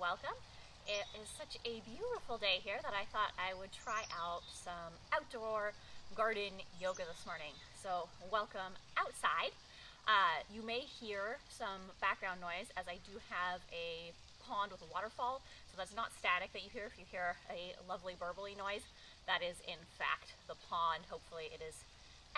welcome. It is such a beautiful day here that I thought I would try out some outdoor garden yoga this morning. So welcome outside. You may hear some background noise as I do have a pond with a waterfall, so that's not static that you hear. If you hear a lovely burbly noise, that is in fact the pond. Hopefully it is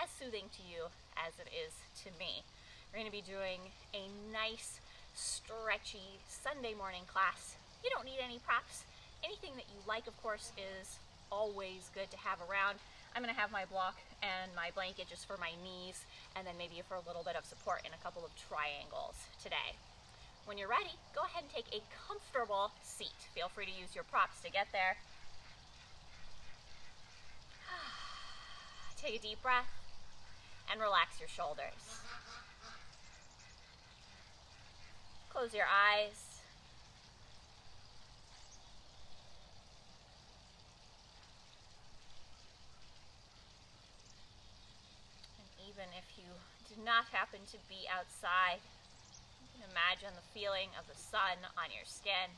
as soothing to you as it is to me. We're going to be doing a nice, stretchy Sunday morning class. You don't need any props. Anything that you like, of course, is always good to have around. I'm going to have my block and my blanket just for my knees, and then maybe for a little bit of support in a couple of triangles today. When you're ready, go ahead and take a comfortable seat. Feel free to use your props to get there. Take a deep breath and relax your shoulders. Close your eyes. And even if you do not happen to be outside, you can imagine the feeling of the sun on your skin.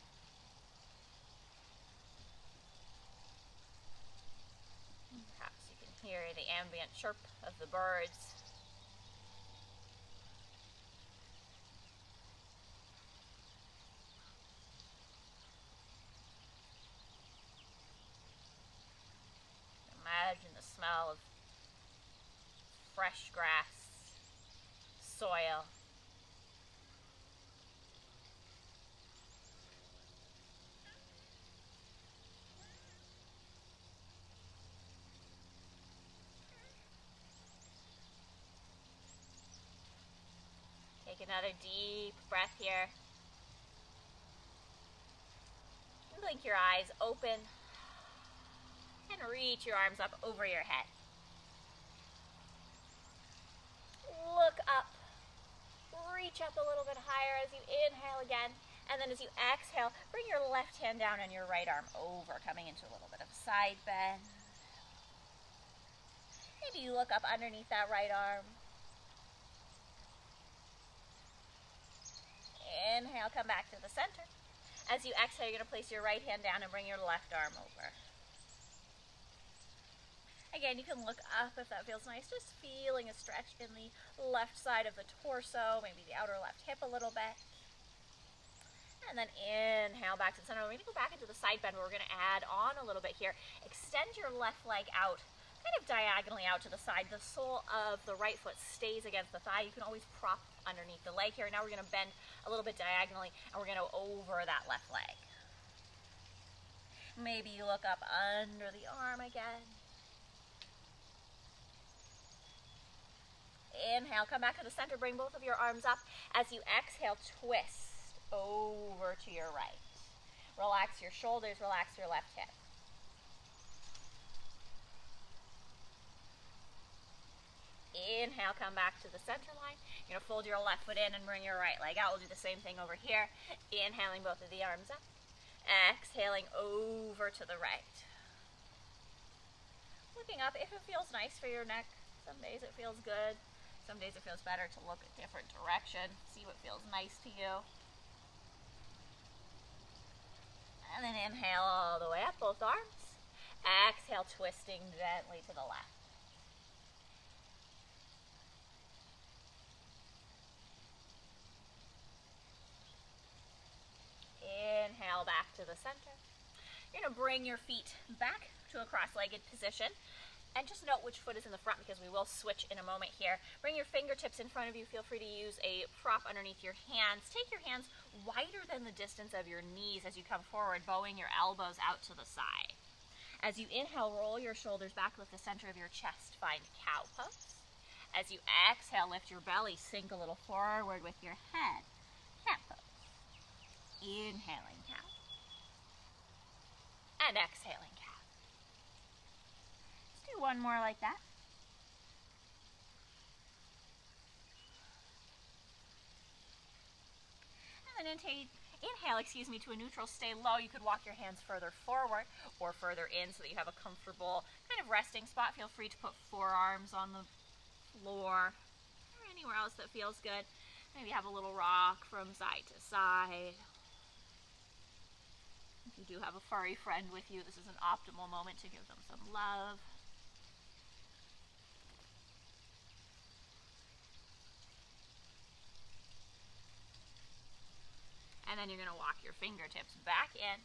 Perhaps you can hear the ambient chirp of the birds. Imagine the smell of fresh grass, soil. Take another deep breath here. Blink your eyes open and reach your arms up over your head. Look up. Reach up a little bit higher as you inhale again. And then as you exhale, bring your left hand down and your right arm over, coming into a little bit of a side bend. Maybe you look up underneath that right arm. Inhale, come back to the center. As you exhale, you're going to place your right hand down and bring your left arm over. Again, you can look up if that feels nice, just feeling a stretch in the left side of the torso, maybe the outer left hip a little bit. And then inhale back to the center. We're going to go back into the side bend, but we're going to add on a little bit here. Extend your left leg out, kind of diagonally out to the side. The sole of the right foot stays against the thigh. You can always prop underneath the leg here. Now we're going to bend a little bit diagonally, and we're going to go over that left leg. Maybe you look up under the arm again. Inhale, come back to the center, bring both of your arms up. As you exhale, twist over to your right. Relax your shoulders, relax your left hip. Inhale, come back to the center line. You're going to fold your left foot in and bring your right leg out. We'll do the same thing over here. Inhaling both of the arms up. Exhaling over to the right. Looking up if it feels nice for your neck. Some days it feels good. Some days it feels better to look a different direction. See what feels nice to you. And then inhale all the way up, both arms. Exhale, twisting gently to the left. Inhale back to the center. You're going to bring your feet back to a cross-legged position. And just note which foot is in the front because we will switch in a moment here. Bring your fingertips in front of you. Feel free to use a prop underneath your hands. Take your hands wider than the distance of your knees as you come forward, bowing your elbows out to the side. As you inhale, roll your shoulders back with the center of your chest. Find cow pose. As you exhale, lift your belly. Sink a little forward with your head. Cat pose. Inhaling cow. And exhaling cow. Let's do one more like that. And then inhale, to a neutral. Stay low. You could walk your hands further forward or further in so that you have a comfortable kind of resting spot. Feel free to put forearms on the floor or anywhere else that feels good. Maybe have a little rock from side to side. If you do have a furry friend with you, this is an optimal moment to give them some love. And then you're going to walk your fingertips back in.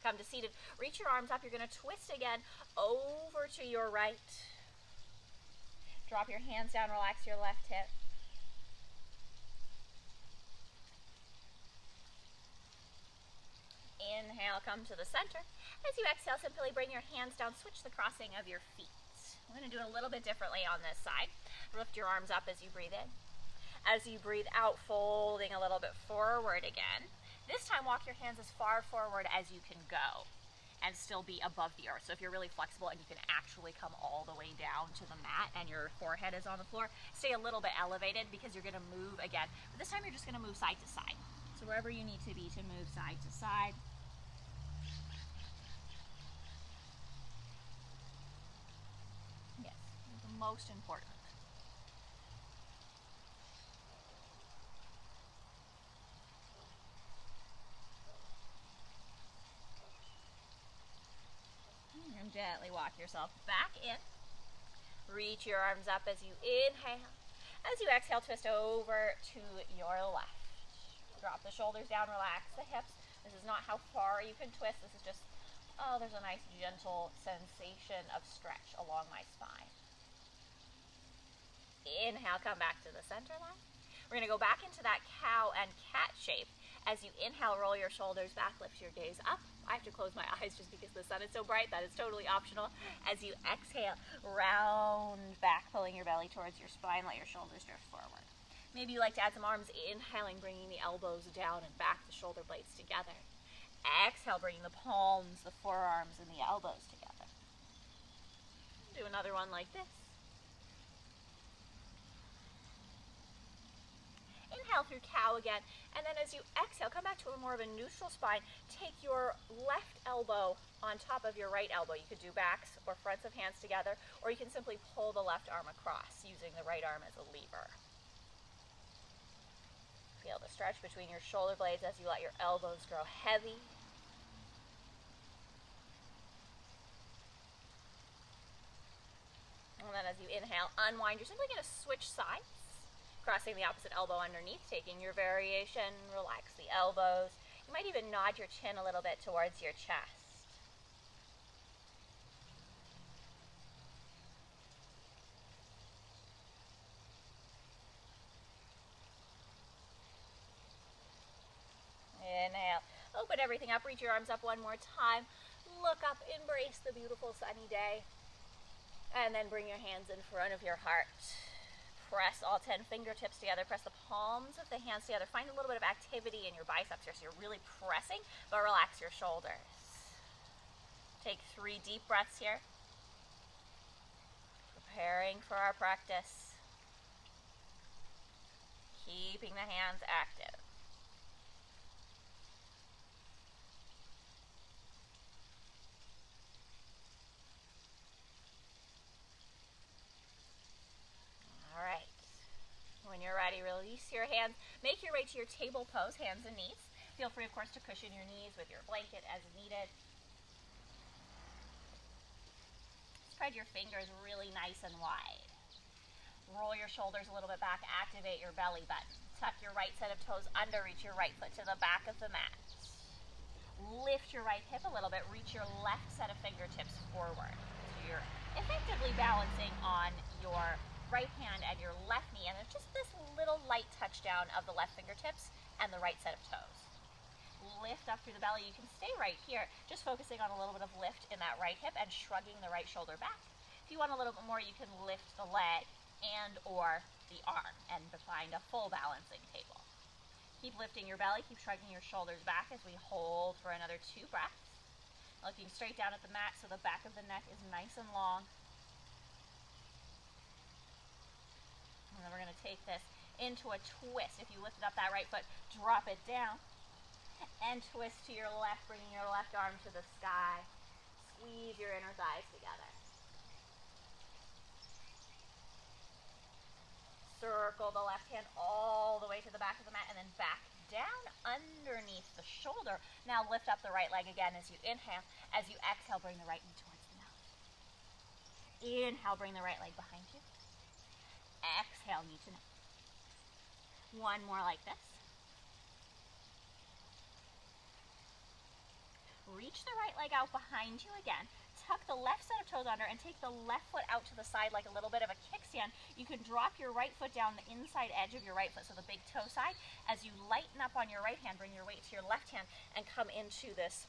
Come to seated. Reach your arms up. You're going to twist again over to your right. Drop your hands down. Relax your left hip. Inhale, come to the center. As you exhale, simply bring your hands down. Switch the crossing of your feet. We're going to do it a little bit differently on this side. Lift your arms up as you breathe in. As you breathe out, folding a little bit forward again. This time, walk your hands as far forward as you can go and still be above the earth. So if you're really flexible and you can actually come all the way down to the mat and your forehead is on the floor, stay a little bit elevated because you're going to move again. But this time, you're just going to move side to side. So wherever you need to be to move side to side. Yes, the most important. And gently walk yourself back in. Reach your arms up as you inhale. As you exhale, twist over to your left. Drop the shoulders down, relax the hips. This is not how far you can twist. This is just, oh, there's a nice gentle sensation of stretch along my spine. Inhale, come back to the center line. We're going to go back into that cow and cat shape. As you inhale, roll your shoulders back, lift your gaze up. I have to close my eyes just because the sun is so bright. That is totally optional. As you exhale, round back, pulling your belly towards your spine. Let your shoulders drift forward. Maybe you like to add some arms. Inhaling, bringing the elbows down and back, the shoulder blades together. Exhale, bringing the palms, the forearms, and the elbows together. Do another one like this. Inhale through cow again, and then as you exhale, come back to a more of a neutral spine. Take your left elbow on top of your right elbow. You could do backs or fronts of hands together, or you can simply pull the left arm across using the right arm as a lever. Feel the stretch between your shoulder blades as you let your elbows grow heavy. And then as you inhale, unwind. You're simply going to switch sides. Crossing the opposite elbow underneath, taking your variation, relax the elbows. You might even nod your chin a little bit towards your chest. Inhale, open everything up, reach your arms up one more time. Look up, embrace the beautiful sunny day. And then bring your hands in front of your heart. Press all 10 fingertips together. Press the palms of the hands together. Find a little bit of activity in your biceps here, so you're really pressing, but relax your shoulders. Take 3 deep breaths here. Preparing for our practice. Keeping the hands active. All right. When you're ready, release your hands. Make your way to your table pose, hands and knees. Feel free, of course, to cushion your knees with your blanket as needed. Spread your fingers really nice and wide. Roll your shoulders a little bit back. Activate your belly button. Tuck your right set of toes under. Reach your right foot to the back of the mat. Lift your right hip a little bit. Reach your left set of fingertips forward. So you're effectively balancing on your right hand and your left knee, and it's just this little light touchdown of the left fingertips and the right set of toes. Lift up through the belly. You can stay right here, just focusing on a little bit of lift in that right hip and shrugging the right shoulder back. If you want a little bit more, you can lift the leg and or the arm and find a full balancing table. Keep lifting your belly, keep shrugging your shoulders back as we hold for another 2 breaths. Looking straight down at the mat so the back of the neck is nice and long. And then we're going to take this into a twist. If you lifted up that right foot, drop it down. And twist to your left, bringing your left arm to the sky. Squeeze your inner thighs together. Circle circle the left hand all the way to the back of the mat and then back down underneath the shoulder. Now lift up the right leg again as you inhale. As you exhale, bring the right knee towards the nose. Inhale, bring the right leg behind you. Exhale, knee to nose. One more like this. Reach the right leg out behind you again. Tuck the left set of toes under and take the left foot out to the side like a little bit of a kickstand. You can drop your right foot down the inside edge of your right foot, so the big toe side. As you lighten up on your right hand, bring your weight to your left hand and come into this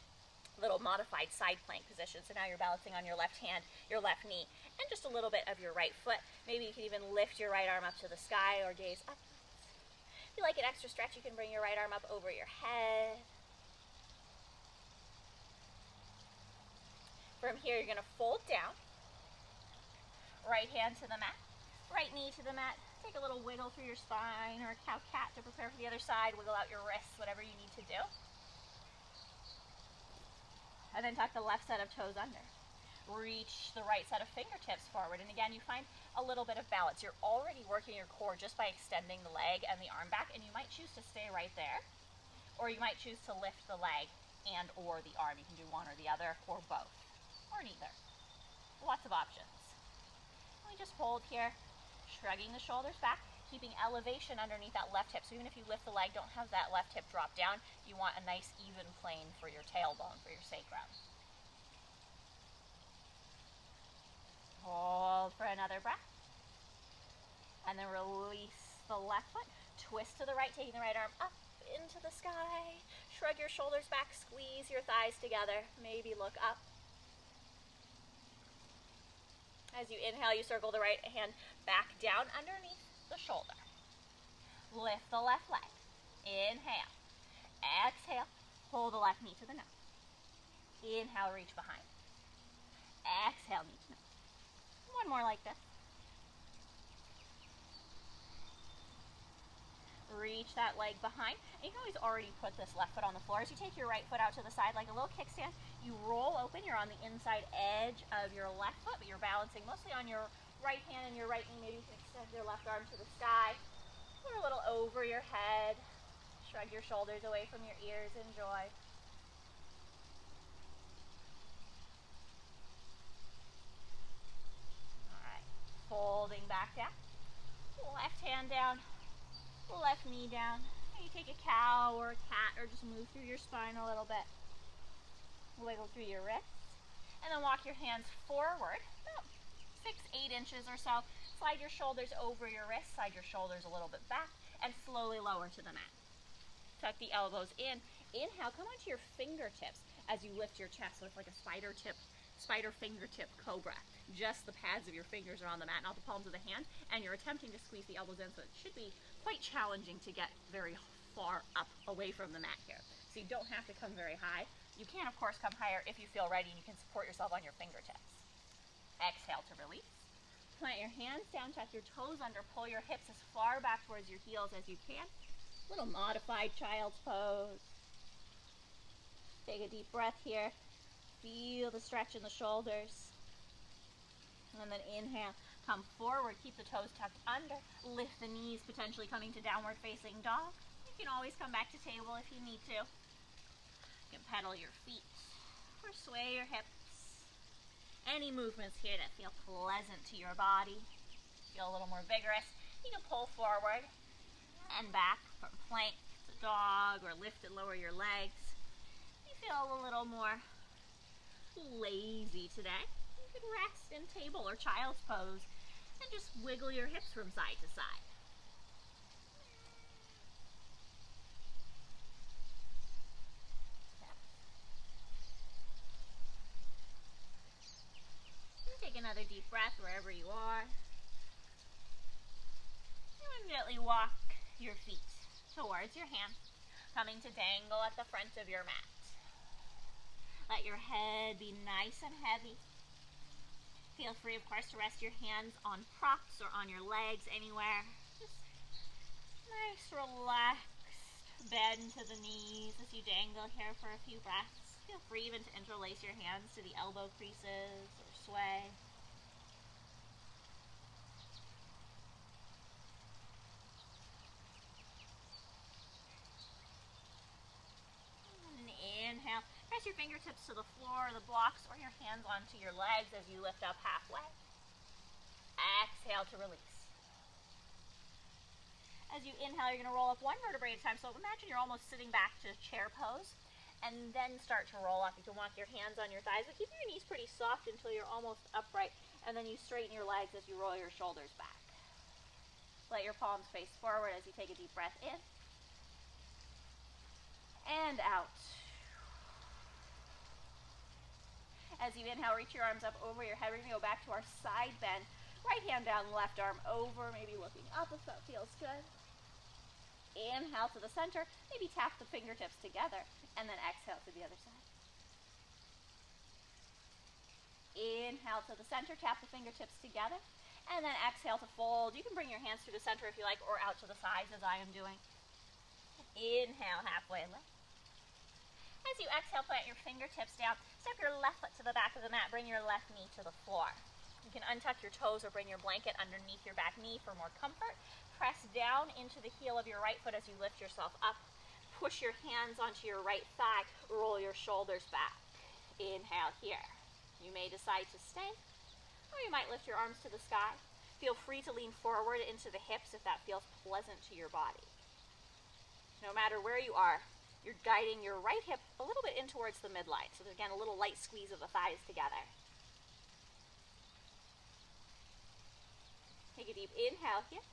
little modified side plank position. So now you're balancing on your left hand, your left knee, and just a little bit of your right foot. Maybe you can even lift your right arm up to the sky or gaze up. If you like an extra stretch, you can bring your right arm up over your head. From here, you're going to fold down, right hand to the mat, right knee to the mat. Take a little wiggle through your spine or a cow cat to prepare for the other side. Wiggle out your wrists, whatever you need to do. And then tuck the left set of toes under. Reach the right set of fingertips forward. And again, you find a little bit of balance. You're already working your core just by extending the leg and the arm back, and you might choose to stay right there, or you might choose to lift the leg and or the arm. You can do one or the other, or both. Or neither. Lots of options. We just hold here, shrugging the shoulders back, keeping elevation underneath that left hip. So even if you lift the leg, don't have that left hip drop down. You want a nice even plane for your tailbone, for your sacrum. Hold for another breath. And then release the left foot. Twist to the right, taking the right arm up into the sky. Shrug your shoulders back, squeeze your thighs together. Maybe look up. As you inhale, you circle the right hand back down underneath the shoulder. Lift the left leg. Inhale. Exhale. Pull the left knee to the nose. Inhale, reach behind. Exhale, knee to nose. One more like this. Reach that leg behind. And you can always already put this left foot on the floor. As you take your right foot out to the side like a little kickstand, you roll open. You're on the inside edge of your left foot, but you're balancing mostly on your right hand and your right knee. Maybe you can extend your left arm to the sky. Put a little over your head. Shrug your shoulders away from your ears. Enjoy. All right. Folding back down. Left hand down. Left knee down. And you take a cow or a cat, or just move through your spine a little bit. Wiggle through your wrists. And then walk your hands forward, about 6-8 inches or so. Slide your shoulders over your wrists, slide your shoulders a little bit back, and slowly lower to the mat. Tuck the elbows in. Inhale, come onto your fingertips as you lift your chest. Look like a spider fingertip cobra. Just the pads of your fingers are on the mat, not the palms of the hand, and you're attempting to squeeze the elbows in, so it should be quite challenging to get very far up away from the mat here. So you don't have to come very high. You can, of course, come higher if you feel ready, and you can support yourself on your fingertips. Exhale to release. Plant your hands down, tuck your toes under, pull your hips as far back towards your heels as you can. Little modified child's pose. Take a deep breath here. Feel the stretch in the shoulders. And then inhale, come forward, keep the toes tucked under, lift the knees, potentially coming to downward facing dog. You can always come back to table if you need to. You can pedal your feet or sway your hips. Any movements here that feel pleasant to your body, feel a little more vigorous. You can pull forward and back from plank to dog, or lift and lower your legs. You feel a little more lazy today. You can rest in table or child's pose and just wiggle your hips from side to side. Take another deep breath wherever you are. And gently walk your feet towards your hands, coming to dangle at the front of your mat. Let your head be nice and heavy. Feel free, of course, to rest your hands on props or on your legs, anywhere. Just nice, relaxed bend to the knees as you dangle here for a few breaths. Feel free even to interlace your hands to the elbow creases or sway. Press your fingertips to the floor, the blocks, or your hands onto your legs as you lift up halfway. Exhale to release. As you inhale, you're going to roll up one vertebrae at a time. So imagine you're almost sitting back to chair pose, and then start to roll up. You can walk your hands on your thighs, but keep your knees pretty soft until you're almost upright, and then you straighten your legs as you roll your shoulders back. Let your palms face forward as you take a deep breath in and out. As you inhale, reach your arms up over your head. We're going to go back to our side bend. Right hand down, left arm over, maybe looking up if that feels good. Inhale to the center, maybe tap the fingertips together, and then exhale to the other side. Inhale to the center, tap the fingertips together, and then exhale to fold. You can bring your hands to the center if you like, or out to the sides as I am doing. Inhale, halfway lift. As you exhale, plant your fingertips down. Step your left foot to the back of the mat. Bring your left knee to the floor. You can untuck your toes or bring your blanket underneath your back knee for more comfort. Press down into the heel of your right foot as you lift yourself up. Push your hands onto your right thigh. Roll your shoulders back. Inhale here. You may decide to stay, or you might lift your arms to the sky. Feel free to lean forward into the hips if that feels pleasant to your body. No matter where you are, you're guiding your right hip a little bit in towards the midline. So there's, again, a little light squeeze of the thighs together. Take a deep inhale here.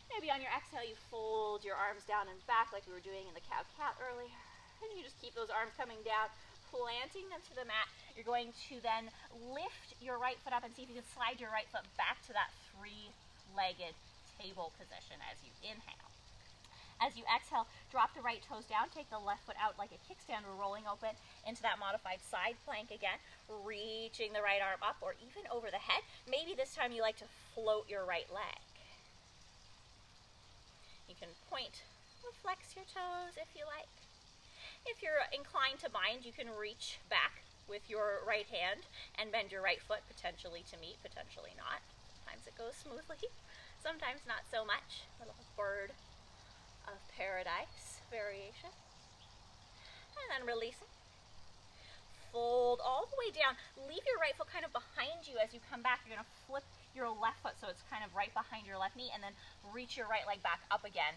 Maybe on your exhale, you fold your arms down and back like we were doing in the cow-cat earlier. And you just keep those arms coming down, planting them to the mat. You're going to then lift your right foot up and see if you can slide your right foot back to that three-legged table position as you inhale. As you exhale, drop the right toes down, take the left foot out like a kickstand. We're rolling open into that modified side plank again, reaching the right arm up or even over the head. Maybe this time you like to float your right leg. You can point or flex your toes if you like. If you're inclined to bind, you can reach back with your right hand and bend your right foot, potentially to meet, potentially not. Sometimes it goes smoothly, sometimes not so much. A little bird of paradise variation. And then releasing. Fold all the way down. Leave your right foot kind of behind you as you come back. You're going to flip your left foot so it's kind of right behind your left knee, and then reach your right leg back up again.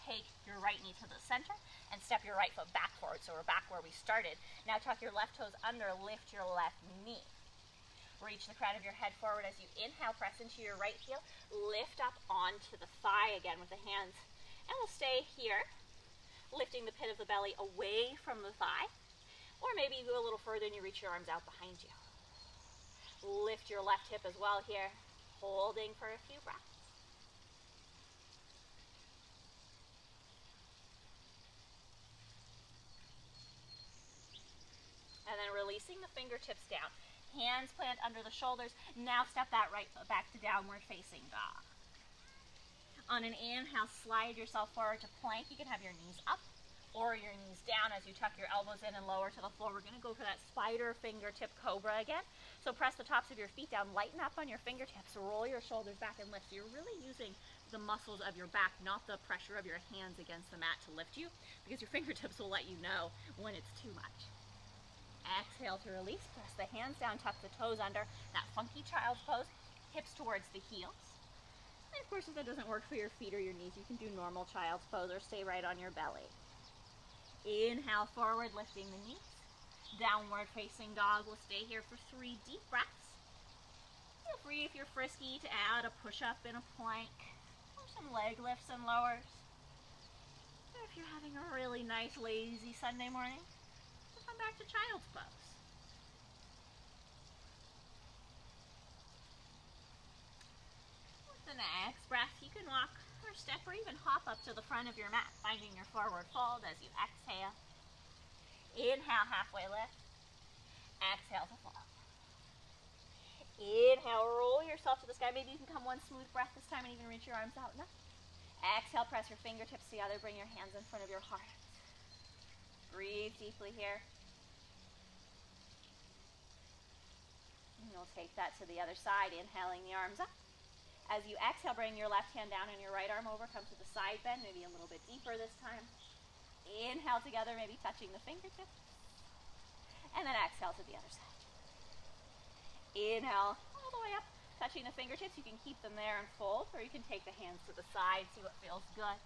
Take your right knee to the center and step your right foot back forward. So we're back where we started. Now tuck your left toes under, lift your left knee. Reach the crown of your head forward as you inhale, press into your right heel, lift up onto the thigh again with the hands. And we'll stay here, lifting the pit of the belly away from the thigh. Or maybe you go a little further and you reach your arms out behind you. Lift your left hip as well here, holding for a few breaths. And then releasing the fingertips down. Hands plant under the shoulders. Now step that right foot back to downward facing dog. On an inhale, slide yourself forward to plank. You can have your knees up or your knees down as you tuck your elbows in and lower to the floor. We're going to go for that spider fingertip cobra again. So press the tops of your feet down, lighten up on your fingertips, roll your shoulders back and lift. So you're really using the muscles of your back, not the pressure of your hands against the mat to lift you, because your fingertips will let you know when it's too much. Exhale to release. Press the hands down, tuck the toes under. That funky child's pose, hips towards the heels. And of course, if that doesn't work for your feet or your knees, you can do normal child's pose or stay right on your belly. Inhale forward, lifting the knees. Downward facing dog. We'll stay here for 3 deep breaths. Feel free, if you're frisky, to add a push-up and a plank, or some leg lifts and lowers. Or if you're having a really nice, lazy Sunday morning, we'll come back to child's pose. The next breath, you can walk or step or even hop up to the front of your mat, finding your forward fold as you exhale. Inhale, halfway lift. Exhale to fall. Inhale, roll yourself to the sky. Maybe you can come one smooth breath this time and even reach your arms out. No. Exhale, press your fingertips together. Bring your hands in front of your heart. Breathe deeply here. And you'll take that to the other side, inhaling the arms up. As you exhale, bring your left hand down and your right arm over. Come to the side bend, maybe a little bit deeper this time. Inhale together, maybe touching the fingertips. And then exhale to the other side. Inhale all the way up, touching the fingertips. You can keep them there and fold, or you can take the hands to the side, see what feels good.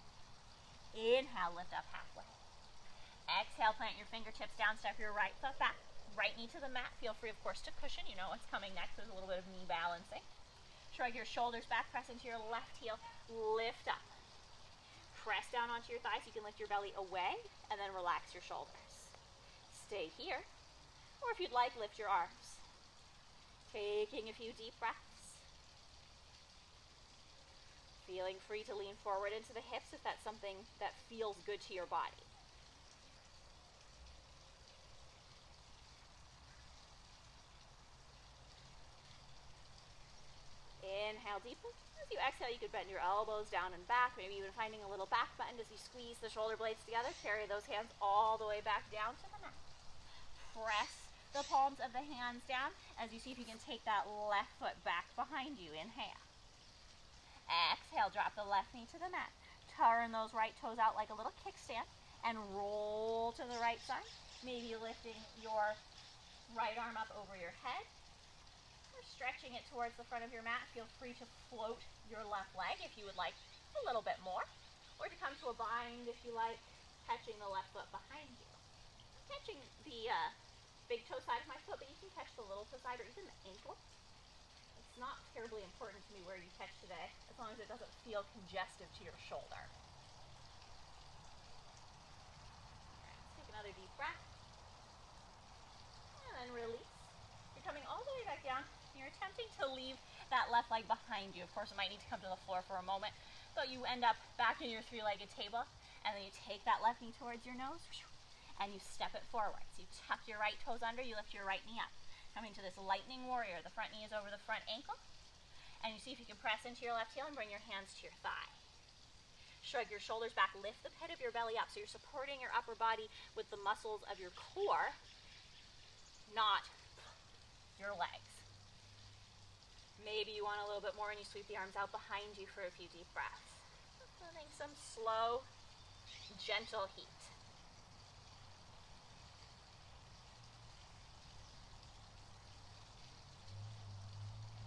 Inhale, lift up halfway. Exhale, plant your fingertips down, step your right foot back. Right knee to the mat. Feel free, of course, to cushion. You know what's coming next. There's a little bit of knee balancing. Shrug your shoulders back, press into your left heel, lift up. Press down onto your thighs. You can lift your belly away and then relax your shoulders. Stay here, or if you'd like, lift your arms. Taking a few deep breaths. Feeling free to lean forward into the hips if that's something that feels good to your body. Inhale deeply. As you exhale, you could bend your elbows down and back, maybe even finding a little back bend as you squeeze the shoulder blades together. Carry those hands all the way back down to the mat. Press the palms of the hands down as you see if you can take that left foot back behind you. Inhale. Exhale, drop the left knee to the mat. Turn those right toes out like a little kickstand and roll to the right side. Maybe lifting your right arm up over your head. Stretching it towards the front of your mat. Feel free to float your left leg if you would like a little bit more, or to come to a bind if you like, catching the left foot behind you. I'm catching the big toe side of my foot, but you can catch the little toe side or even the ankle. It's not terribly important to me where you catch today, as long as it doesn't feel congestive to your shoulder. All right, let's take another deep breath, and then release. You're coming all the way back down. You're attempting to leave that left leg behind you. Of course, it might need to come to the floor for a moment, but you end up back in your three-legged table, and then you take that left knee towards your nose, and you step it forward. So you tuck your right toes under, you lift your right knee up. Coming to this lightning warrior. The front knee is over the front ankle, and you see if you can press into your left heel and bring your hands to your thigh. Shrug your shoulders back, lift the pit of your belly up, so you're supporting your upper body with the muscles of your core, not your legs. Maybe you want a little bit more and you sweep the arms out behind you for a few deep breaths. Feeling some slow, gentle heat.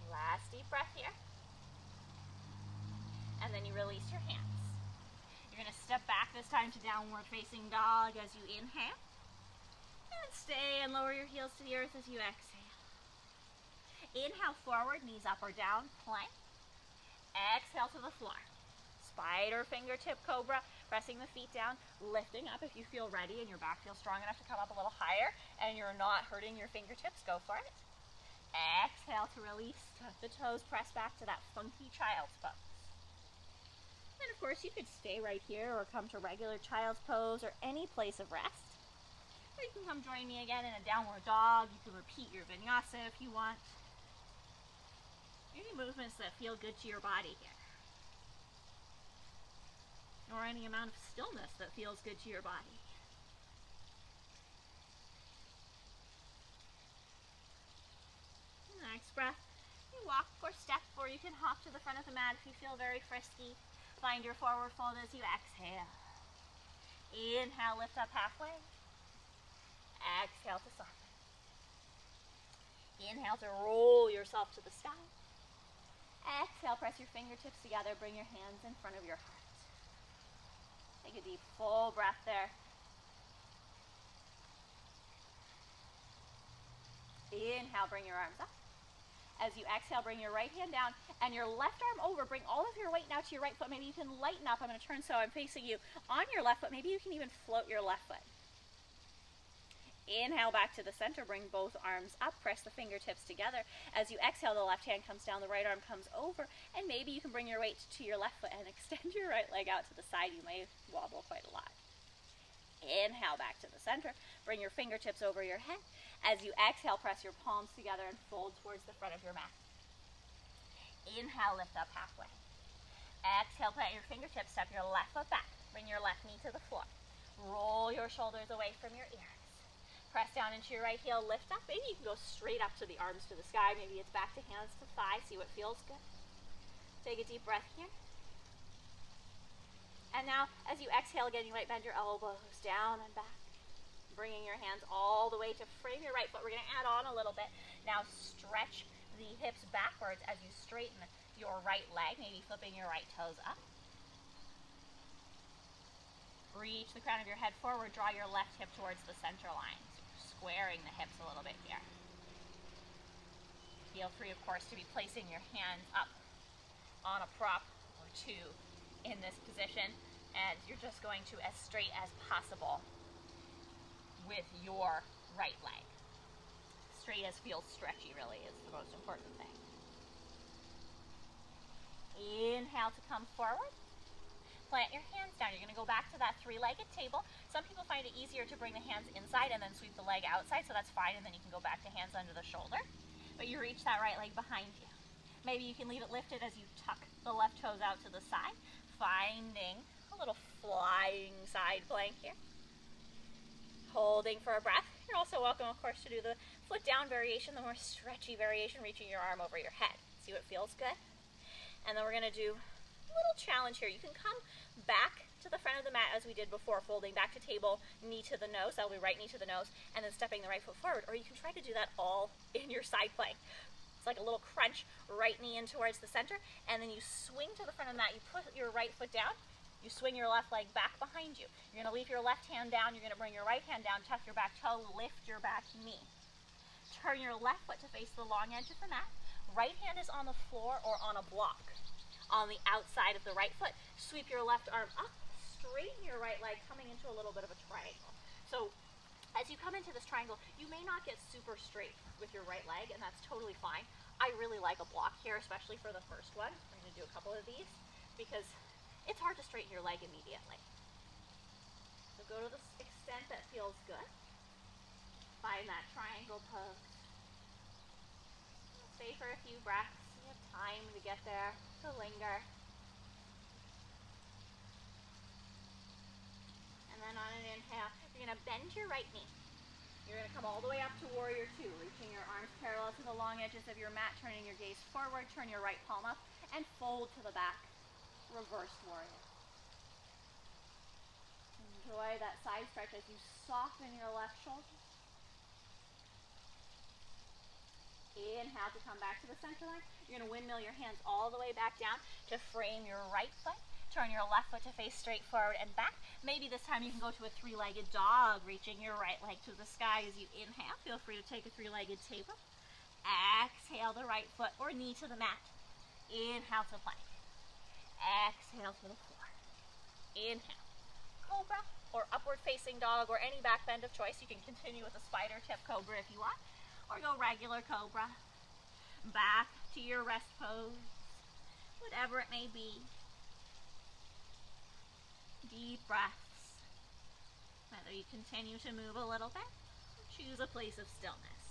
Last deep breath here. And then you release your hands. You're going to step back this time to downward facing dog as you inhale. And stay and lower your heels to the earth as you exhale. Inhale forward, knees up or down, plank. Exhale to the floor. Spider fingertip cobra, pressing the feet down, lifting up if you feel ready and your back feels strong enough to come up a little higher and you're not hurting your fingertips, go for it. Exhale to release, tuck the toes, press back to that funky child's pose. And of course you could stay right here or come to regular child's pose or any place of rest. Or you can come join me again in a downward dog. You can repeat your vinyasa if you want. Any movements that feel good to your body here. Or any amount of stillness that feels good to your body. Next breath, you walk or step, or you can hop to the front of the mat if you feel very frisky. Find your forward fold as you exhale. Inhale, lift up halfway. Exhale to soften. Inhale to roll yourself to the side. Exhale, press your fingertips together, bring your hands in front of your heart. Take a deep, full breath there. Inhale, bring your arms up. As you exhale, bring your right hand down and your left arm over. Bring all of your weight now to your right foot. Maybe you can lighten up. I'm going to turn so I'm facing you on your left foot. Maybe you can even float your left foot. Inhale back to the center, bring both arms up, press the fingertips together. As you exhale, the left hand comes down, the right arm comes over, and maybe you can bring your weight to your left foot and extend your right leg out to the side. You may wobble quite a lot. Inhale back to the center, bring your fingertips over your head. As you exhale, press your palms together and fold towards the front of your mat. Inhale, lift up halfway. Exhale, plant your fingertips, step your left foot back, bring your left knee to the floor. Roll your shoulders away from your ears. Press down into your right heel, lift up. Maybe you can go straight up to the arms to the sky. Maybe it's back to hands to thigh. See what feels good. Take a deep breath here. And now, as you exhale again, you might bend your elbows down and back. Bringing your hands all the way to frame your right foot. We're going to add on a little bit. Now stretch the hips backwards as you straighten your right leg, maybe flipping your right toes up. Reach the crown of your head forward, draw your left hip towards the center line. So you're squaring the hips a little bit here. Feel free, of course, to be placing your hands up on a prop or two in this position, and you're just going to as straight as possible with your right leg. Straight as feels stretchy, really, is the most important thing. Inhale to come forward. Plant your hands down. You're going to go back to that three-legged table. Some people find it easier to bring the hands inside and then sweep the leg outside, so that's fine, and then you can go back to hands under the shoulder. But you reach that right leg behind you. Maybe you can leave it lifted as you tuck the left toes out to the side, finding a little flying side plank here. Holding for a breath. You're also welcome, of course, to do the foot down variation, the more stretchy variation, reaching your arm over your head. See what feels good? And then we're going to do a little challenge here. You can come back to the front of the mat as we did before, folding back to table, knee to the nose. That'll be right knee to the nose, and then stepping the right foot forward. Or you can try to do that all in your side plank. It's like a little crunch, right knee in towards the center, and then you swing to the front of the mat. You put your right foot down. You swing your left leg back behind you. You're going to leave your left hand down. You're going to bring your right hand down, tuck your back toe, lift your back knee. Turn your left foot to face the long edge of the mat. Right hand is on the floor or on a block. On the outside of the right foot, sweep your left arm up, straighten your right leg, coming into a little bit of a triangle. So as you come into this triangle, you may not get super straight with your right leg, and that's totally fine. I really like a block here, especially for the first one. I'm going to do a couple of these because it's hard to straighten your leg immediately. So go to the extent that feels good. Find that triangle pose. Stay for a few breaths. You have time to get there, to linger. And then on an inhale, you're going to bend your right knee. You're going to come all the way up to warrior two, reaching your arms parallel to the long edges of your mat, turning your gaze forward, turn your right palm up, and fold to the back. Reversed warrior. Enjoy that side stretch as you soften your left shoulder. Inhale to come back to the center line. You're going to windmill your hands all the way back down to frame your right foot. Turn your left foot to face straight forward and back. Maybe this time you can go to a three-legged dog, reaching your right leg to the sky as you inhale. Feel free to take a three-legged table. Exhale the right foot or knee to the mat. Inhale to plank. Exhale to the floor. Inhale. Cobra or upward facing dog or any back bend of choice. You can continue with a spider tip cobra if you want, or go regular cobra. Back to your rest pose, whatever it may be. Deep breaths. Whether you continue to move a little bit or choose a place of stillness.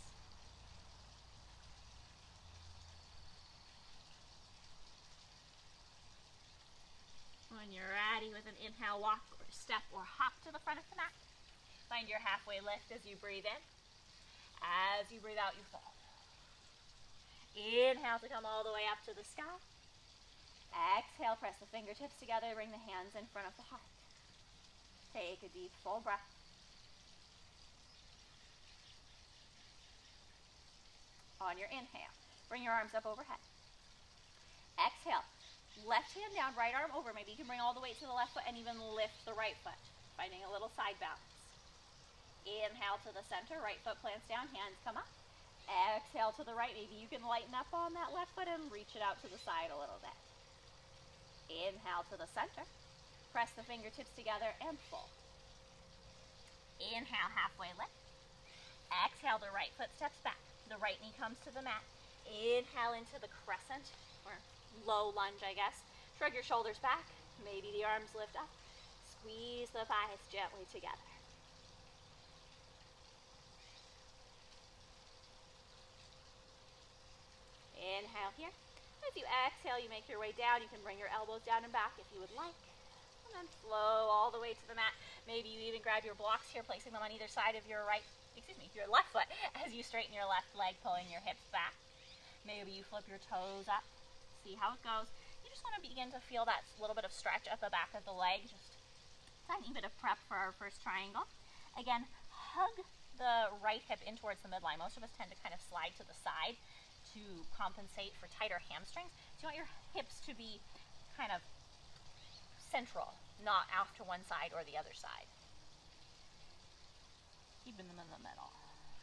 When you're ready, with an inhale, walk or step or hop to the front of the mat. Find your halfway lift as you breathe in. As you breathe out, you fall. Inhale to come all the way up to the sky. Exhale, press the fingertips together, bring the hands in front of the heart. Take a deep, full breath. On your inhale, bring your arms up overhead. Exhale. Left hand down, right arm over. Maybe you can bring all the weight to the left foot and even lift the right foot, finding a little side balance. Inhale to the center, right foot plants down, hands come up. Exhale to the right. Maybe you can lighten up on that left foot and reach it out to the side a little bit. Inhale to the center. Press the fingertips together and fold. Inhale, halfway lift. Exhale, the right foot steps back. The right knee comes to the mat. Inhale into the crescent, or low lunge, I guess. Shrug your shoulders back. Maybe the arms lift up. Squeeze the thighs gently together. Inhale here. As you exhale, you make your way down. You can bring your elbows down and back if you would like. And then flow all the way to the mat. Maybe you even grab your blocks here, placing them on either side of your your left foot as you straighten your left leg, pulling your hips back. Maybe you flip your toes up. See how it goes. You just want to begin to feel that little bit of stretch at the back of the leg. Just a tiny bit of prep for our first triangle. Again, hug the right hip in towards the midline. Most of us tend to kind of slide to the side to compensate for tighter hamstrings. So you want your hips to be kind of central, not off to one side or the other side. Keeping them in the middle.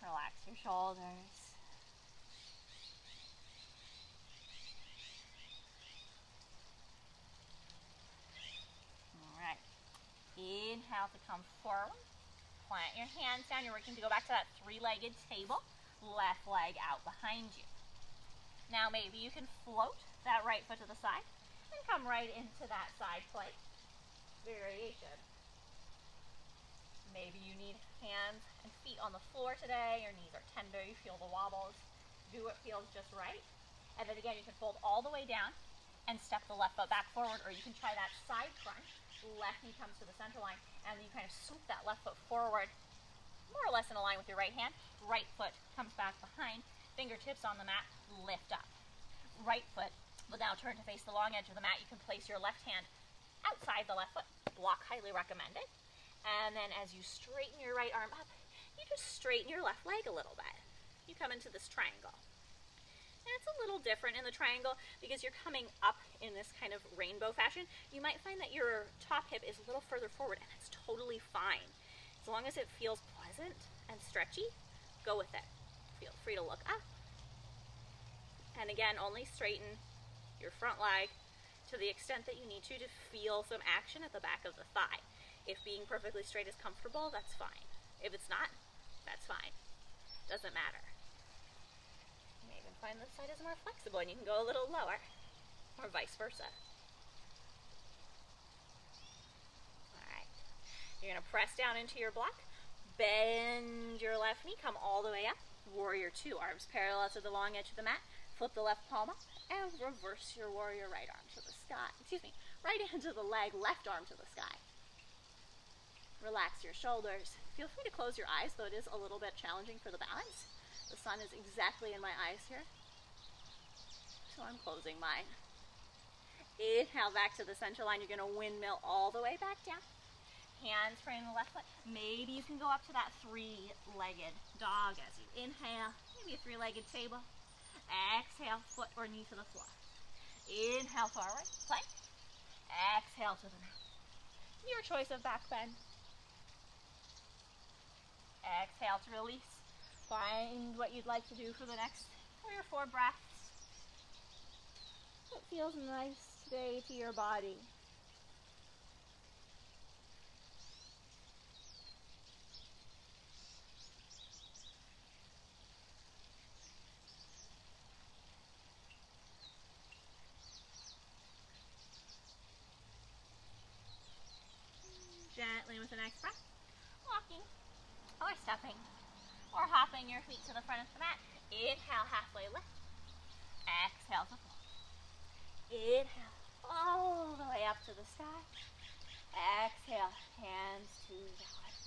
Relax your shoulders. All right. Inhale to come forward. Plant your hands down. You're working to go back to that three-legged table. Left leg out behind you. Now maybe you can float that right foot to the side and come right into that side plank variation. Maybe you need hands and feet on the floor today. Your knees are tender. You feel the wobbles. Do what feels just right. And then again, you can fold all the way down and step the left foot back forward, or you can try that side crunch. Left knee comes to the center line, and then you kind of swoop that left foot forward, more or less in a line with your right hand. Right foot comes back behind, fingertips on the mat, lift up. Right foot will now turn to face the long edge of the mat. You can place your left hand outside the left foot. Block highly recommended. And then as you straighten your right arm up, you just straighten your left leg a little bit. You come into this triangle. And it's a little different in the triangle because you're coming up in this kind of rainbow fashion. You might find that your top hip is a little further forward, and it's totally fine. As long as it feels pleasant and stretchy, go with it. Feel free to look up. And again, only straighten your front leg to the extent that you need to feel some action at the back of the thigh. If being perfectly straight is comfortable, that's fine. If it's not, that's fine. Doesn't matter. You may even find this side is more flexible and you can go a little lower, or vice versa. Alright, you're going to press down into your block, bend your left knee, come all the way up, warrior two, arms parallel to the long edge of the mat, flip the left palm up, and reverse your warrior right arm to the sky, right hand to the leg, left arm to the sky. Relax your shoulders. Feel free to close your eyes, though it is a little bit challenging for the balance. The sun is exactly in my eyes here, so I'm closing mine. Inhale back to the center line. You're going to windmill all the way back down. Hands frame the left foot. Maybe you can go up to that three-legged dog as you inhale. Maybe a three-legged table. Exhale, foot or knee to the floor. Inhale forward, plank. Exhale to the mat. Your choice of back bend. Exhale to release. Find what you'd like to do for the next 3 or 4 breaths. It feels nice today to your body. Gently with the next breath, walking or stepping or hopping your feet to the front of the mat. Inhale, halfway lift. Exhale to fall. Inhale, all the way up to the sky. Exhale, hands to the heart.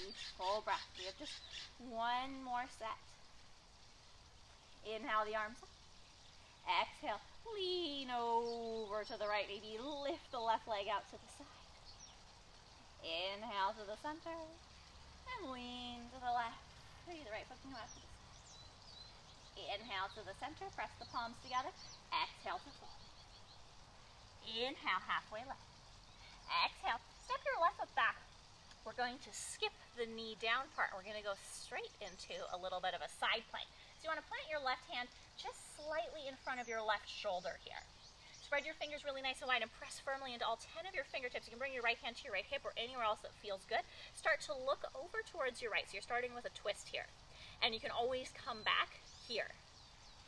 Each full breath. We have just one more set. Inhale, the arms up. Exhale, lean over to the right. Maybe lift the left leg out to the side. Inhale to the center, and lean to the left. Maybe the right foot can go out to the side. Inhale to the center, press the palms together. Exhale to fold. Inhale, halfway lift. Exhale, step your left foot back. We're going to skip the knee down part. We're going to go straight into a little bit of a side plank. So you want to plant your left hand just slightly in front of your left shoulder here. Spread your fingers really nice and wide and press firmly into all 10 of your fingertips. You can bring your right hand to your right hip or anywhere else that feels good. Start to look over towards your right. So you're starting with a twist here. And you can always come back here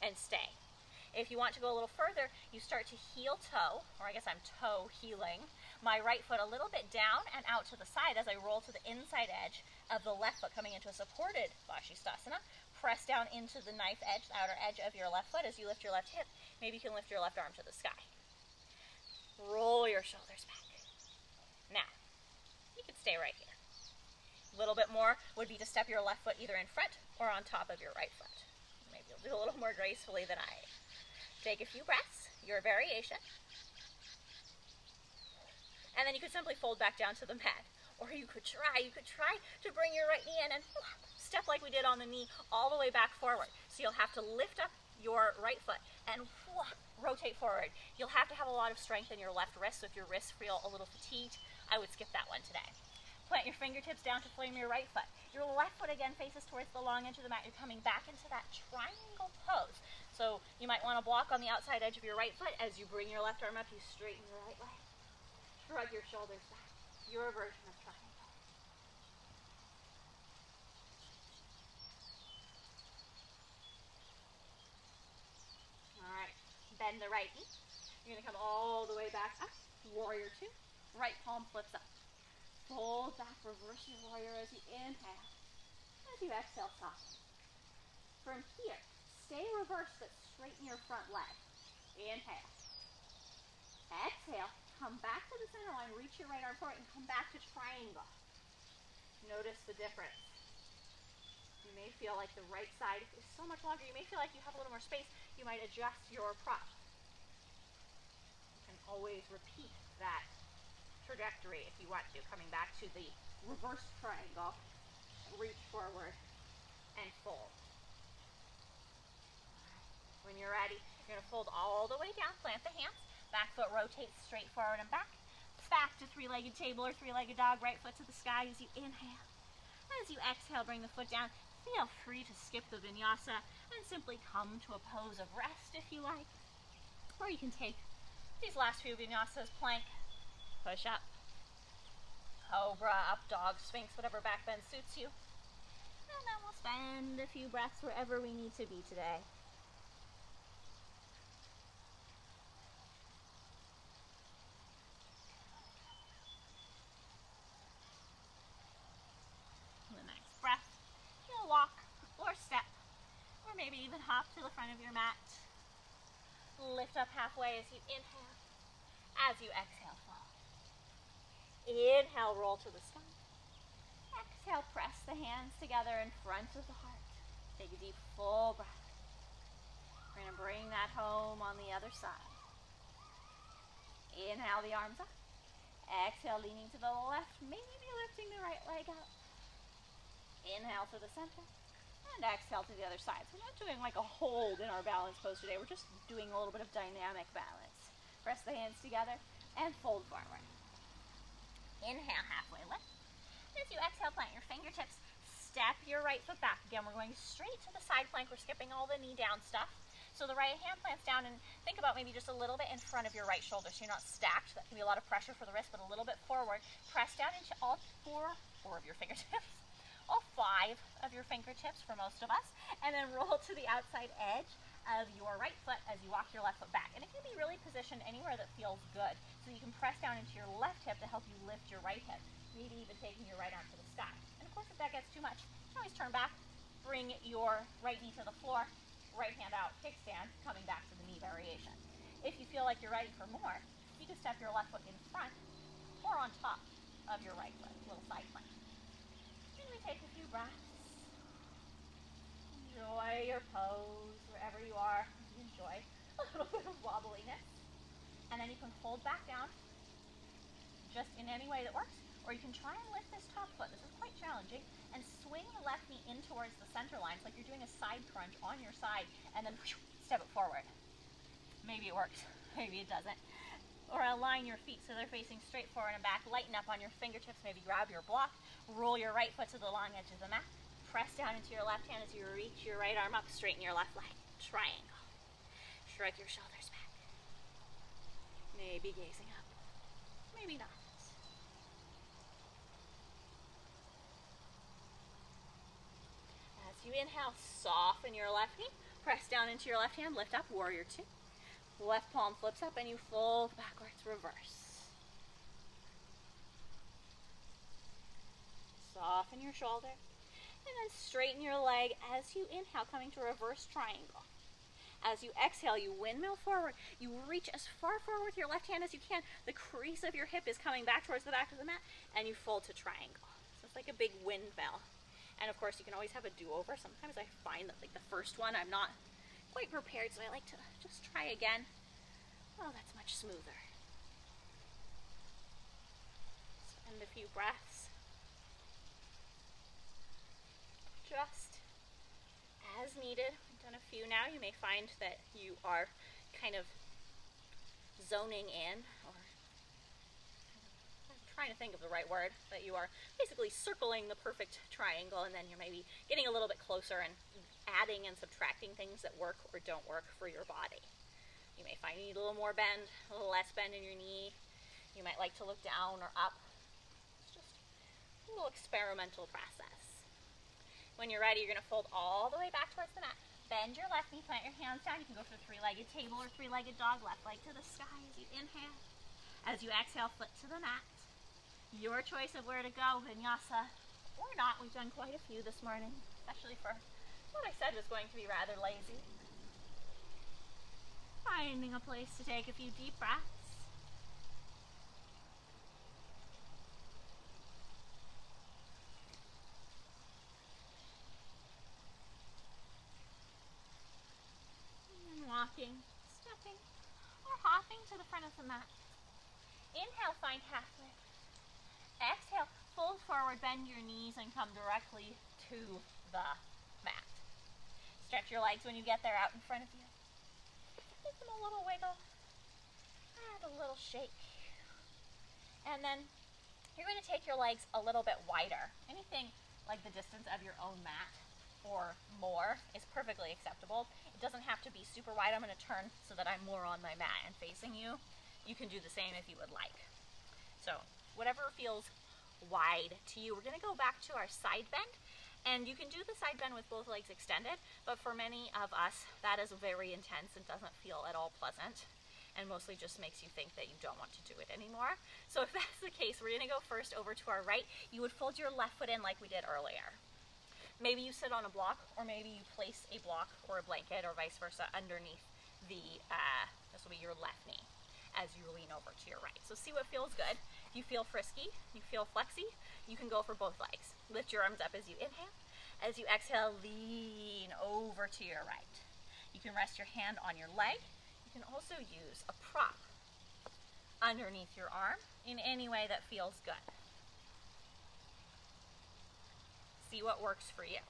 and stay. If you want to go a little further, you start to heel toe, or I guess I'm toe heeling, my right foot a little bit down and out to the side as I roll to the inside edge of the left foot, coming into a supported Shavasana. Press down into the knife edge, the outer edge of your left foot as you lift your left hip. Maybe you can lift your left arm to the sky. Roll your shoulders back. Now, you can stay right here. A little bit more would be to step your left foot either in front or on top of your right foot. Maybe you'll do a little more gracefully than I. Take a few breaths, your variation. And then you could simply fold back down to the mat. Or you could try to bring your right knee in and step like we did on the knee all the way back forward. So you'll have to lift up your right foot and rotate forward. You'll have to have a lot of strength in your left wrist, so if your wrists feel a little fatigued, I would skip that one today. Plant your fingertips down to flame your right foot. Your left foot again faces towards the long edge of the mat. You're coming back into that triangle pose. So you might want to block on the outside edge of your right foot. As you bring your left arm up, you straighten your right leg. Shrug your shoulders back. Your version of triangle. Alright, bend the right knee. You're going to come all the way back up. Warrior two. Right palm flips up. Fold back, reverse your warrior as you inhale. As you exhale, soften. From here, stay reversed but straighten your front leg. Inhale. Exhale, come back to the center line, reach your right arm forward and come back to triangle. Notice the difference. You may feel like the right side is so much longer. You may feel like you have a little more space. You might adjust your prop. You can always repeat that trajectory if you want to, coming back to the reverse triangle, reach forward and fold. When you're ready, you're going to fold all the way down, plant the hands, back foot rotates straight forward and back to three-legged table or three-legged dog, right foot to the sky as you inhale. As you exhale, bring the foot down. Feel free to skip the vinyasa and simply come to a pose of rest if you like. Or you can take these last few vinyasas, plank, push up, Cobra, up dog, Sphinx, whatever back bend suits you. And then we'll spend a few breaths wherever we need to be today. The next breath, you'll walk or step, or maybe even hop to the front of your mat. Lift up halfway as you inhale. As you exhale, fall. Inhale, roll to the sky. Exhale, press the hands together in front of the heart. Take a deep, full breath. We're going to bring that home on the other side. Inhale, the arms up. Exhale, leaning to the left, maybe lifting the right leg up. Inhale to the center. And exhale to the other side. So we're not doing like a hold in our balance pose today. We're just doing a little bit of dynamic balance. Press the hands together and fold forward. Inhale, halfway lift. As you exhale, plant your fingertips. Step your right foot back. Again, we're going straight to the side plank. We're skipping all the knee down stuff. So the right hand plants down and think about maybe just a little bit in front of your right shoulder so you're not stacked. That can be a lot of pressure for the wrist, but a little bit forward. Press down into all four of your fingertips. All five of your fingertips for most of us. And then roll to the outside edge of your right foot as you walk your left foot back. And it can be really positioned anywhere that feels good. So you can press down into your left hip to help you lift your right hip. Maybe even taking your right arm to the sky. And of course, if that gets too much, you can always turn back, bring your right knee to the floor, right hand out, kickstand, coming back to the knee variation. If you feel like you're ready for more, you can step your left foot in front or on top of your right foot, a little side plank. And we take a few breaths. Enjoy your pose wherever you are. Enjoy a little bit of wobbliness. And then you can hold back down just in any way that works. Or you can try and lift this top foot. This is quite challenging. And swing the left knee in towards the center line. It's like you're doing a side crunch on your side. And then step it forward. Maybe it works. Maybe it doesn't. Or align your feet so they're facing straight forward and back. Lighten up on your fingertips. Maybe grab your block. Roll your right foot to the long edge of the mat. Press down into your left hand as you reach your right arm up. Straighten your left leg. Triangle. Shrug your shoulders back. Maybe gazing up. Maybe not. As you inhale, soften your left knee. Press down into your left hand. Lift up, warrior two. Left palm flips up and you fold backwards, reverse. Soften your shoulder. And then straighten your leg as you inhale, coming to reverse triangle. As you exhale, you windmill forward. You reach as far forward with your left hand as you can. The crease of your hip is coming back towards the back of the mat, and you fold to triangle. So it's like a big windmill. And of course, you can always have a do-over. Sometimes I find that like the first one, I'm not quite prepared, so I like to just try again. Oh, that's much smoother. Spend a few breaths just as needed. I've done a few now. You may find that you are kind of zoning in, or I'm trying to think of the right word, that you are basically circling the perfect triangle, and then you're maybe getting a little bit closer and adding and subtracting things that work or don't work for your body. You may find you need a little more bend, a little less bend in your knee. You might like to look down or up. It's just a little experimental process. When you're ready, you're going to fold all the way back towards the mat. Bend your left knee, plant your hands down. You can go for three-legged table or three-legged dog. Left leg to the sky as you inhale. As you exhale, foot to the mat. Your choice of where to go, vinyasa or not. We've done quite a few this morning, especially for what I said was going to be rather lazy. Finding a place to take a few deep breaths. Walking, stepping, or hopping to the front of the mat. Inhale, find half lift. Exhale, fold forward, bend your knees, and come directly to the mat. Stretch your legs when you get there out in front of you. Give them a little wiggle and a little shake. And then you're going to take your legs a little bit wider. Anything like the distance of your own mat or more is perfectly acceptable. It doesn't have to be super wide. I'm going to turn so that I'm more on my mat and facing you. You can do the same if you would like. So whatever feels wide to you. We're going to go back to our side bend, and you can do the side bend with both legs extended, but for many of us that is very intense and doesn't feel at all pleasant, and mostly just makes you think that you don't want to do it anymore. So if that's the case, we're going to go first over to our right. You would fold your left foot in like we did earlier. Maybe you sit on a block, or maybe you place a block or a blanket or vice versa underneath the, this will be your left knee as you lean over to your right. So see what feels good. If you feel frisky, you feel flexy, you can go for both legs. Lift your arms up as you inhale. As you exhale, lean over to your right. You can rest your hand on your leg. You can also use a prop underneath your arm in any way that feels good. See what works for you.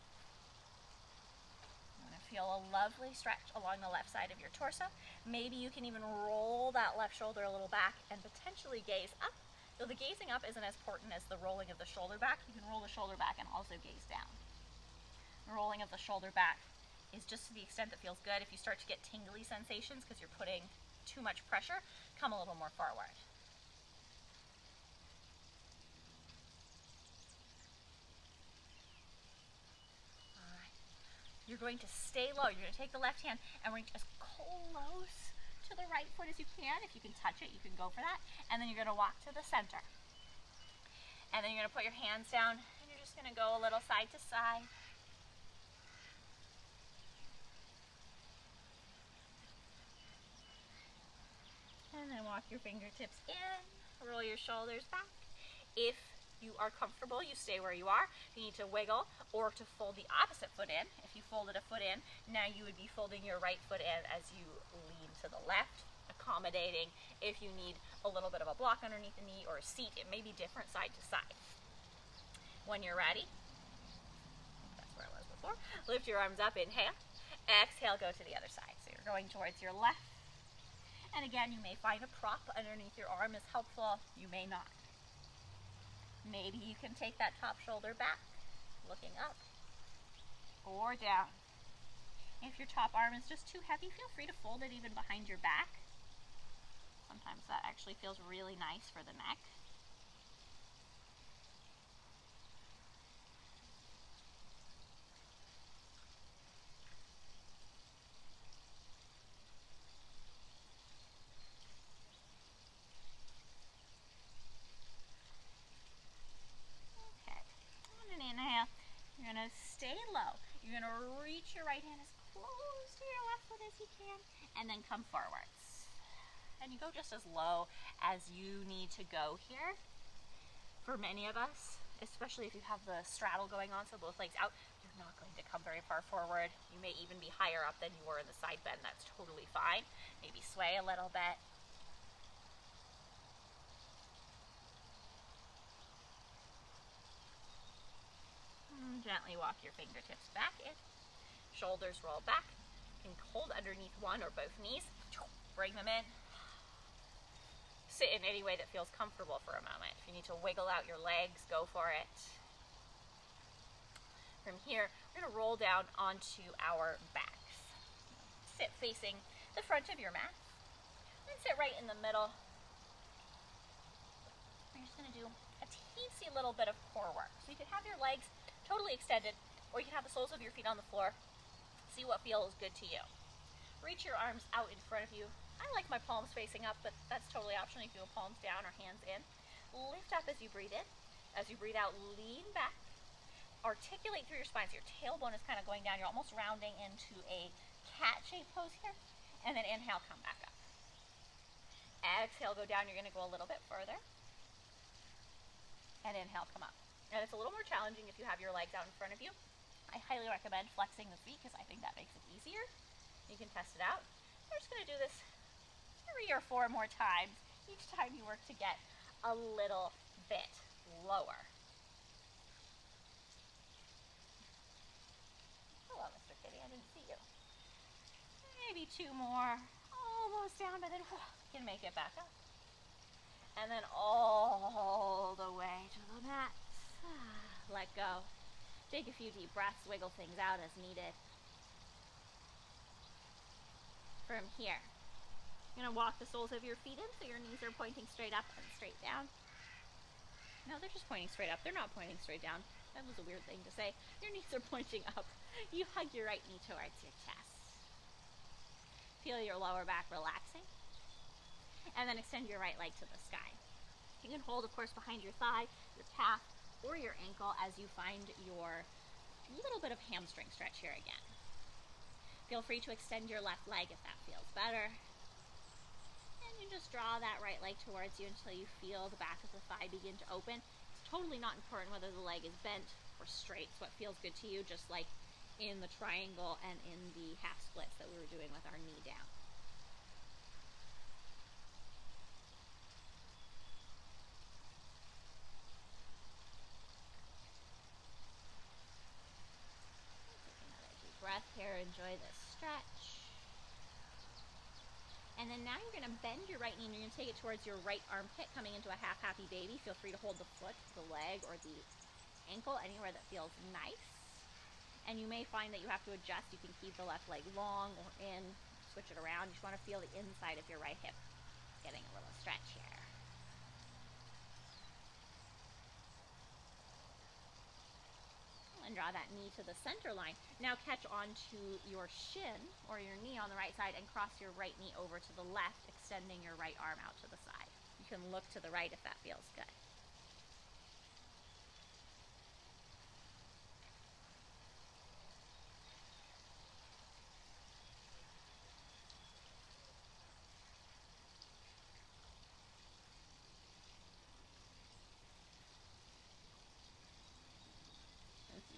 You're going to feel a lovely stretch along the left side of your torso. Maybe you can even roll that left shoulder a little back and potentially gaze up. Though the gazing up isn't as important as the rolling of the shoulder back, you can roll the shoulder back and also gaze down. The rolling of the shoulder back is just to the extent that feels good. If you start to get tingly sensations because you're putting too much pressure, come a little more forward. You're going to stay low. You're going to take the left hand and reach as close to the right foot as you can. If you can touch it, you can go for that. And then you're going to walk to the center. And then you're going to put your hands down and you're just going to go a little side to side. And then walk your fingertips in, roll your shoulders back. If you are comfortable, you stay where you are. If you need to wiggle or to fold the opposite foot in, if you folded a foot in, now you would be folding your right foot in as you lean to the left, accommodating if you need a little bit of a block underneath the knee or a seat. It may be different side to side. When you're ready, that's where I was before, lift your arms up, inhale, exhale, go to the other side. So you're going towards your left. And again, you may find a prop underneath your arm is helpful. You may not. Maybe you can take that top shoulder back, looking up or down. If your top arm is just too heavy, feel free to fold it even behind your back. Sometimes that actually feels really nice for the neck. Inhale, you're going to stay low. You're going to reach your right hand as close to your left foot as you can, and then come forwards. And you go just as low as you need to go here. For many of us, especially if you have the straddle going on, so both legs out, you're not going to come very far forward. You may even be higher up than you were in the side bend. That's totally fine. Maybe sway a little bit. gently walk your fingertips back in. Shoulders roll back. You can hold underneath one or both knees. Bring them in. Sit in any way that feels comfortable for a moment. If you need to wiggle out your legs, go for it. From here, we're going to roll down onto our backs. Sit facing the front of your mat. And sit right in the middle. We're just going to do a teensy little bit of core work. So you could have your legs totally extended, or you can have the soles of your feet on the floor. See what feels good to you. Reach your arms out in front of you. I like my palms facing up, but that's totally optional. You can go palms down or hands in. Lift up as you breathe in. As you breathe out, lean back. Articulate through your spine. So your tailbone is kind of going down. You're almost rounding into a cat shape pose here. And then inhale, come back up. Exhale, go down. You're going to go a little bit further. And inhale, come up. And it's a little more challenging if you have your legs out in front of you. I highly recommend flexing the feet because I think that makes it easier. You can test it out. We're just going to do this 3 or 4 more times. Each time you work to get a little bit lower. Hello, Mr. Kitty. I didn't see you. Maybe 2 more. Almost down, but then you can make it back up. And then all the way to the mat. Let go. Take a few deep breaths, wiggle things out as needed. From here, you're going to walk the soles of your feet in so your knees are pointing straight up and straight down. No, they're just pointing straight up. They're not pointing straight down. That was a weird thing to say. Your knees are pointing up. You hug your right knee towards your chest. Feel your lower back relaxing. And then extend your right leg to the sky. You can hold, of course, behind your thigh, your calf, or your ankle as you find your little bit of hamstring stretch here again. Feel free to extend your left leg if that feels better. And you just draw that right leg towards you until you feel the back of the thigh begin to open. It's totally not important whether the leg is bent or straight. It's what feels good to you, just like in the triangle and in the half splits that we were doing with our knee down. Breath here, enjoy this stretch. And then now you're going to bend your right knee and you're going to take it towards your right armpit, coming into a half happy baby. Feel free to hold the foot, the leg, or the ankle anywhere that feels nice. And you may find that you have to adjust. You can keep the left leg long or in, switch it around. You just want to feel the inside of your right hip getting a little stretch here. And draw that knee to the center line. Now catch onto your shin or your knee on the right side and cross your right knee over to the left, extending your right arm out to the side. You can look to the right if that feels good.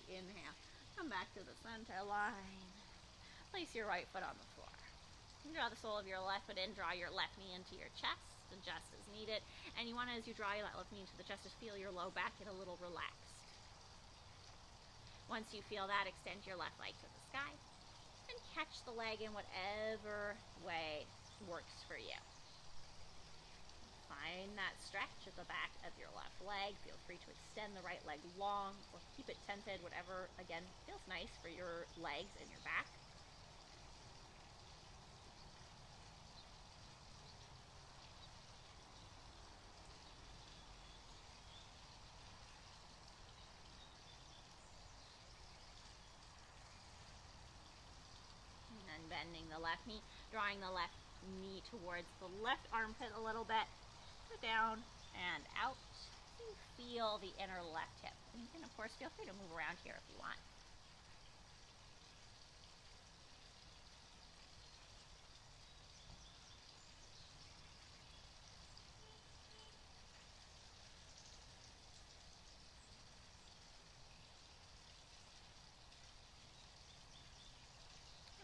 Inhale, come back to the center line. Place your right foot on the floor. Draw the sole of your left foot in, draw your left knee into your chest, adjust as needed. And you want to, as you draw your left knee into the chest, just feel your low back get a little relaxed. Once you feel that, extend your left leg to the sky and catch the leg in whatever way works for you. Find that stretch at the back of your left leg. Feel free to extend the right leg long or keep it tented, whatever, again, feels nice for your legs and your back. And then bending the left knee, drawing the left knee towards the left armpit a little bit. Down and out. You feel the inner left hip. And you can, of course, feel free to move around here if you want.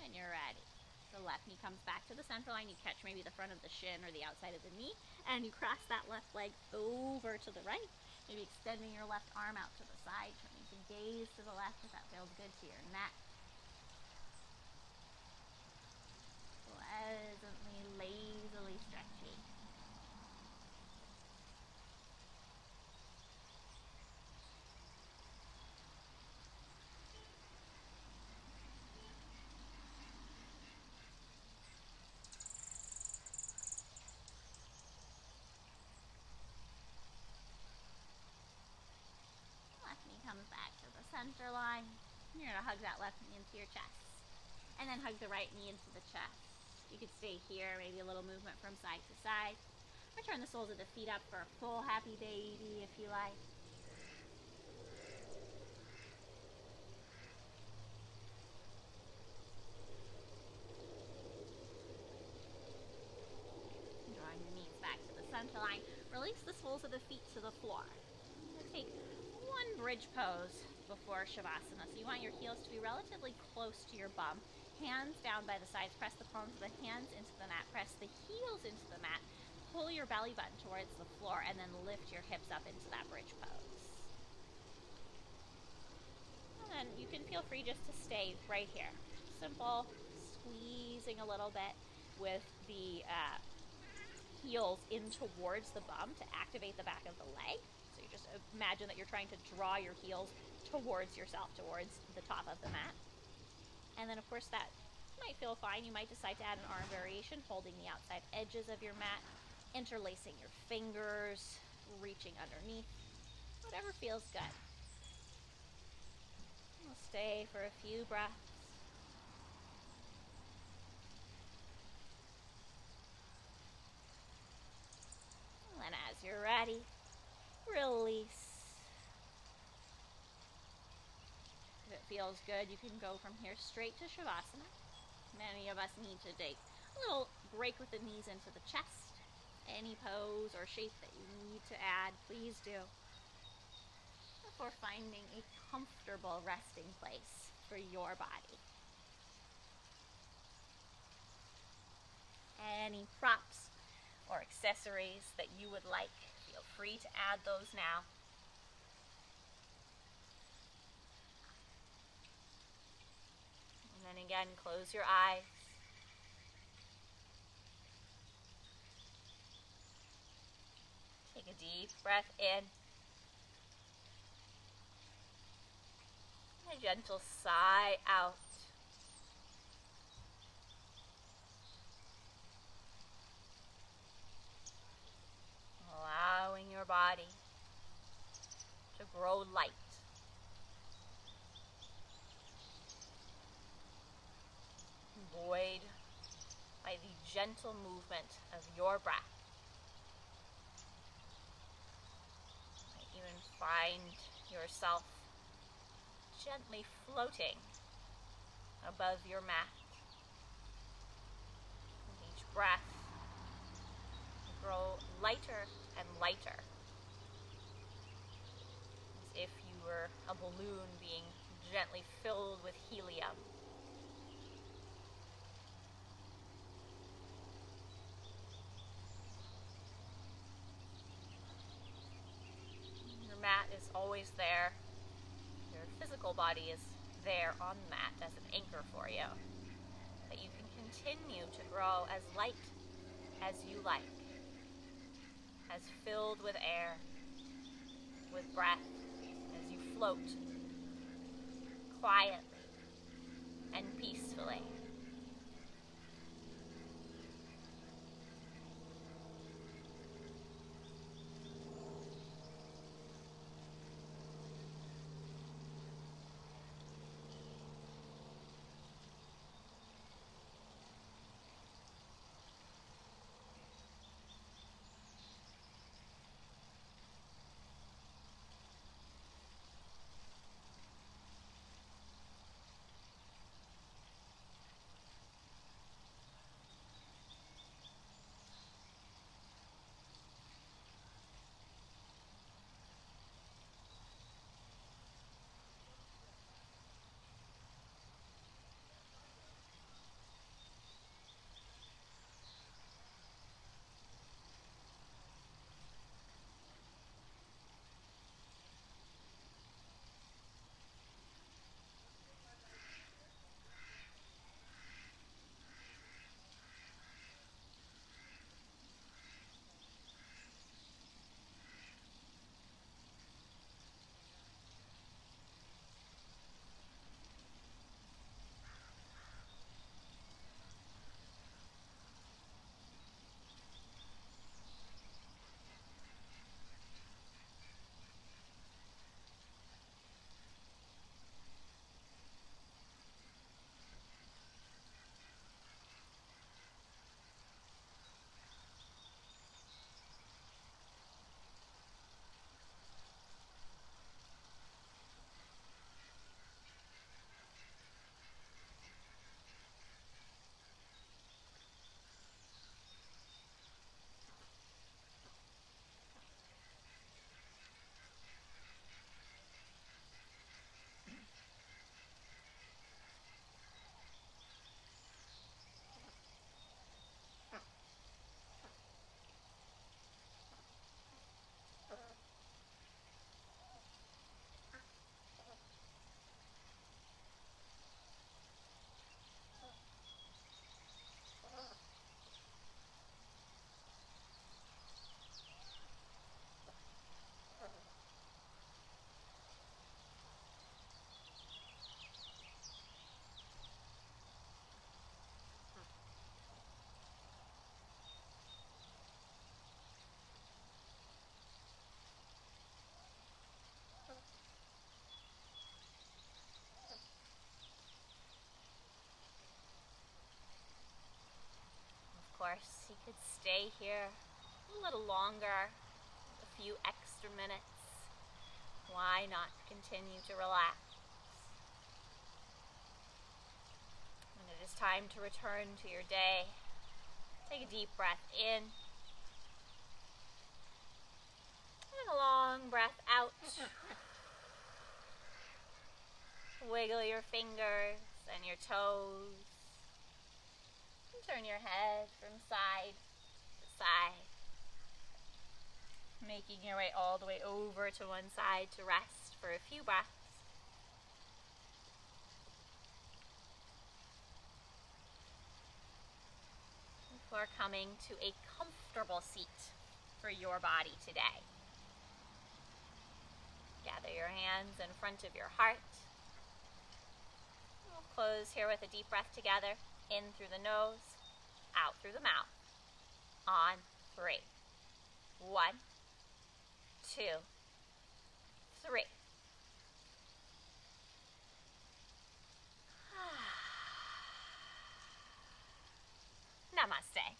When you're ready. The left knee comes back to the center line. You catch maybe the front of the shin or the outside of the knee, and you cross that left leg over to the right. Maybe extending your left arm out to the side, turning to gaze to the left if that feels good to your neck. Pleasantly, lazily stretchy. Left knee comes back to the center line. You're going to hug that left knee into your chest. And then hug the right knee into the chest. You could stay here, maybe a little movement from side to side. Or turn the soles of the feet up for a full happy baby if you like. Drawing the knees back to the center line. Release the soles of the feet to the floor. Take one bridge pose before Shavasana. So you want your heels to be relatively close to your bum. Hands down by the sides. Press the palms of the hands into the mat. Press the heels into the mat. Pull your belly button towards the floor and then lift your hips up into that bridge pose. And then you can feel free just to stay right here. Simple, squeezing a little bit with the heels in towards the bum to activate the back of the leg. So you just imagine that you're trying to draw your heels towards yourself, towards the top of the mat. And then of course that might feel fine. You might decide to add an arm variation, holding the outside edges of your mat, interlacing your fingers, reaching underneath, whatever feels good. We'll stay for a few breaths. And as you're ready, release. If it feels good, you can go from here straight to Shavasana. Many of us need to take a little break with the knees into the chest. Any pose or shape that you need to add, please do. Before finding a comfortable resting place for your body. Any props or accessories that you would like, feel free to add those now. And then again, close your eyes. Take a deep breath in. And a gentle sigh out. Allowing your body to grow light. Buoyed by the gentle movement of your breath. You might even find yourself gently floating above your mat. With each breath, you grow lighter and lighter, as if you were a balloon being gently filled with helium. Your mat is always there. Your physical body is there on the mat as an anchor for you. But you can continue to grow as light as you like, as filled with air, with breath, as you float quietly and peacefully. course, you could stay here a little longer, a few extra minutes. Why not continue to relax? When it is time to return to your day, take a deep breath in and a long breath out. Wiggle your fingers and your toes. And turn your head from side to side, making your way all the way over to one side to rest for a few breaths. Before coming to a comfortable seat for your body today. Gather your hands in front of your heart. We'll close here with a deep breath together. In through the nose, out through the mouth. On 3. 1, 2, 3. Namaste.